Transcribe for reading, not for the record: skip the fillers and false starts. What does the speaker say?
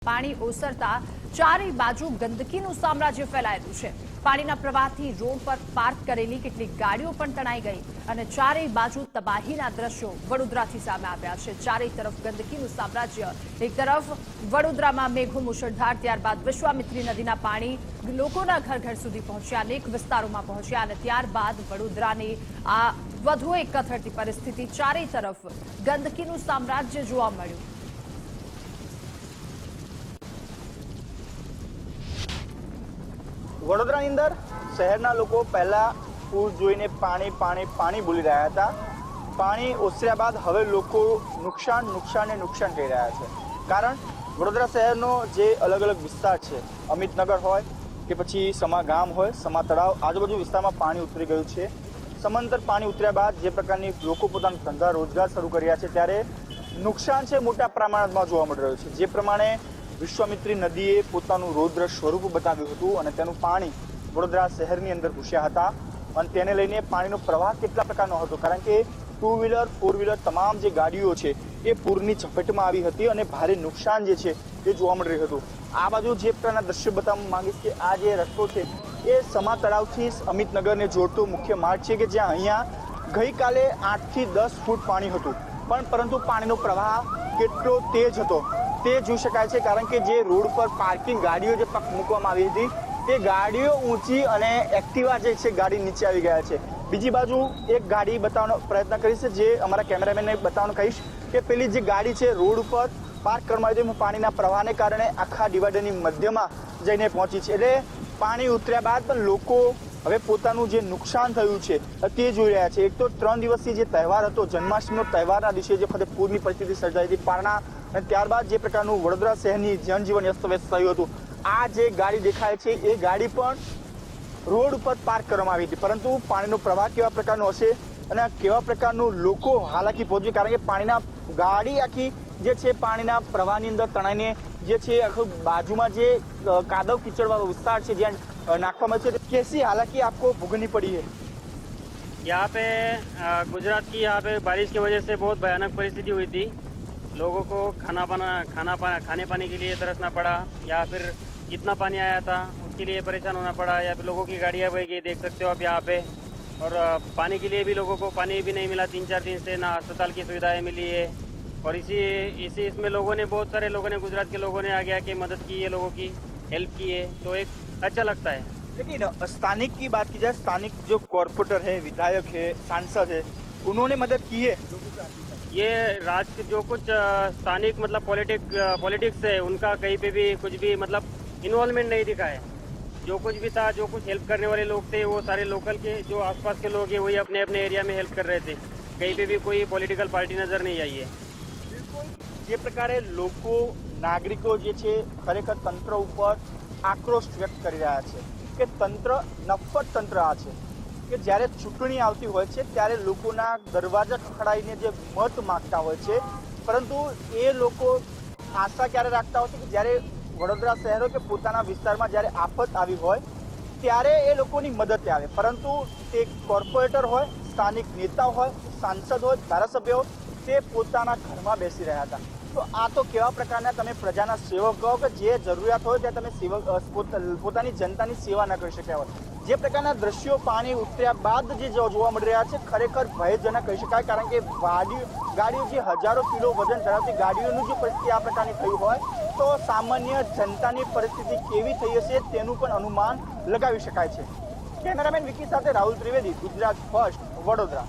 પાણી ઓસરતા ચારે બાજુ ગંદકીનું સામ્રાજ્ય ફેલાયેલું છે। પાણીના પ્રવાહથી રોડ પર પાર્ક કરેલી કેટલીક ગાડીઓ પણ તણાઈ ગઈ અને ચારેય બાજુ તબાહીના દ્રશ્યો વડોદરાથી સામે આવ્યા છે। ચારેય તરફ ગંદકીનું સામ્રાજ્ય। એક તરફ વડોદરામાં મેઘો મુશળધાર, ત્યારબાદ વિશ્વામિત્રી નદીના પાણી લોકોના ઘર ઘર સુધી પહોંચ્યા, અનેક વિસ્તારોમાં પહોંચ્યા અને ત્યારબાદ વડોદરાની આ વધુ એક કથળતી પરિસ્થિતિ। ચારેય તરફ ગંદકીનું સામ્રાજ્ય જોવા મળ્યું। વડોદરાની અંદર શહેરના લોકો પહેલા પૂર જોઈને પાણી પાણી પાણી બોલી રહ્યા હતા। પાણી ઓસર્યા બાદ હવે લોકો નુકસાન કહી રહ્યા છે। કારણ વડોદરા શહેરનો જે અલગ અલગ વિસ્તાર છે, અમિતનગર હોય કે પછી સમા ગામ હોય, સમા તળાવ, આજુબાજુ વિસ્તારમાં પાણી ઉતરી ગયું છે। સમાંતર પાણી ઉતર્યા બાદ જે પ્રકારની લોકો પોતાના ધંધા રોજગાર શરૂ કર્યા છે ત્યારે નુકસાન છે મોટા પ્રમાણમાં જોવા મળી રહ્યું છે। જે પ્રમાણે વિશ્વામિત્રી નદીએ પોતાનું રૌદ્ર સ્વરૂપ બતાવ્યું હતું અને તેનું પાણી વડોદરા શહેરની અંદર ઘૂસ્યા હતા અને તેને લઈને પાણીનો પ્રવાહ કેટલા પ્રકારનો હતો, કારણ કે 2 વ્હીલર 4 વ્હીલર તમામ જે ગાડીઓ છે એ પૂરની ઝપેટમાં આવી હતી અને ભારે નુકસાન જે છે એ જોવા મળી રહ્યું હતું। આ બાજુ જે પ્રકારના દ્રશ્યો બતાવવા માંગીશ કે આ જે રસ્તો છે એ સમા તળાવથી અમિતનગરને જોડતો મુખ્ય માર્ગ છે કે જ્યાં અહીંયા ગઈકાલે 8 થી 10 ફૂટ પાણી હતું, પરંતુ પાણીનો પ્રવાહ કેટલો તેજ હતો તે જોઈ શકાય છે। કારણ કે જે રોડ પર પાર્કિંગ ગાડીઓ જે મૂકવામાં આવી હતી તે ગાડીઓ ઊંચી અને એક્ટિવા જે છે ગાડી નીચે આવી ગયા છે। બીજી બાજુ એક ગાડી બતાવવાનો પ્રયત્ન કરીશ, જે અમારા કેમેરામેનને બતાવવાનું કહીશ કે પેલી જે ગાડી છે રોડ ઉપર પાર્ક કરવામાં આવી હતી, પાણીના પ્રવાહને કારણે આખા ડિવાઈડરની મધ્યમાં જઈને પહોંચી છે। એટલે પાણી ઉતર્યા બાદ પણ લોકો હવે પોતાનું જે નુકસાન થયું છે તે જોઈ રહ્યા છે। એક તો 3 દિવસથી જે તહેવાર હતો, જન્માષ્ટમીનો તહેવારના દિવસે જે વખતે પૂરની પરિસ્થિતિ સર્જાઈ હતી પારણા, અને ત્યારબાદ જે પ્રકારનું વડોદરા શહેરની જનજીવન અસ્તવ્યસ્ત થયું હતું, આ જે ગાડી દેખાય છે એ ગાડી પણ રોડ ઉપર પાર્ક કરવામાં આવી હતી, પરંતુ પાણીનો પ્રવાહ કેવા પ્રકારનો હશે અને કેવા પ્રકારનું લોકો હાલાકી પહોંચ્યું, કારણ કે પાણીના ગાડી આખી જે છે પાણીના પ્રવાહની અંદર તણાઈને જે છે આખું બાજુમાં જે કાદવ કીચડવાળો વિસ્તાર છે જ્યાં નાખવામાં છે, कैसी हालांकि आपको भुगतनी पड़ी है? यहाँ पे गुजरात की यहाँ पे बारिश की वजह से बहुत भयानक परिस्थिति हुई थी। लोगों को खाने पानी के लिए तरसना पड़ा, या फिर जितना पानी आया था उसके लिए परेशान होना पड़ा, या फिर लोगों की गाड़ियाँ बह गई, देख सकते हो आप यहाँ पे। और पानी के लिए भी लोगों को पानी भी नहीं मिला 3-4 दिन से, ना अस्पताल की सुविधाएं मिली है। और इसी इसमें लोगों ने, बहुत सारे लोगों ने, गुजरात के लोगों ने आगे आके मदद की है, लोगों की हेल्प की है, तो एक अच्छा लगता है। लेकिन स्थानिक की बात की जाए, स्थानिक जो कॉर्पोरेटर है, विधायक है, सांसद है, उन्होंने मदद की है? ये राज्य जो कुछ स्थानिक मतलब पॉलिटिक्स है उनका कहीं पे भी कुछ भी मतलब इन्वॉल्वमेंट नहीं दिखा है। जो कुछ भी था, जो कुछ हेल्प करने वाले लोग थे वो सारे लोकल के जो आसपास के लोग हैं वही अपने अपने एरिया में हेल्प कर रहे थे। कहीं पे भी कोई पॉलिटिकल पार्टी नजर नहीं आई है। જે પ્રકારે લોકો નાગરિકો જે છે ખરેખર તંત્ર ઉપર આક્રોશ વ્યક્ત કરી રહ્યા છે કે તંત્ર નફ્ફટ તંત્ર આ છે કે જ્યારે ચૂંટણી આવતી હોય છે ત્યારે લોકોના દરવાજા ખખડાઈને જે મત માગતા હોય છે, પરંતુ એ લોકો આશા ક્યારે રાખતા હોય છે કે જ્યારે વડોદરા શહેર હોય કે પોતાના વિસ્તારમાં જ્યારે આફત આવી હોય ત્યારે એ લોકોની મદદે આવે, પરંતુ તે કોર્પોરેટર હોય, સ્થાનિક નેતા હોય, સાંસદ હોય, ધારાસભ્ય હોય, તે પોતાના ઘરમાં બેસી રહ્યા હતા। તો આ તો કેવા પ્રકારના તમે પ્રજાના સેવક કહો કે જે જરૂરિયાત હોય ત્યાં તમે પોતાની જનતાની સેવા ન કરી શક્યા હોય। જે પ્રકારના દ્રશ્યો પાણી ઉતર્યા બાદ જે જોવા મળી રહ્યા છે ખરેખર ભયજનક કહી શકાય, કારણ કે ગાડીઓ જે હજારો કિલો વજન ધરાવતી ગાડીઓનું જે પરિસ્થિતિ આ પ્રકારની થયું હોય તો સામાન્ય જનતાની પરિસ્થિતિ કેવી થઈ હશે તેનું પણ અનુમાન લગાવી શકાય છે। કેમેરામેન વિકી સાથે રાહુલ ત્રિવેદી, ગુજરાત ફર્સ્ટ, વડોદરા।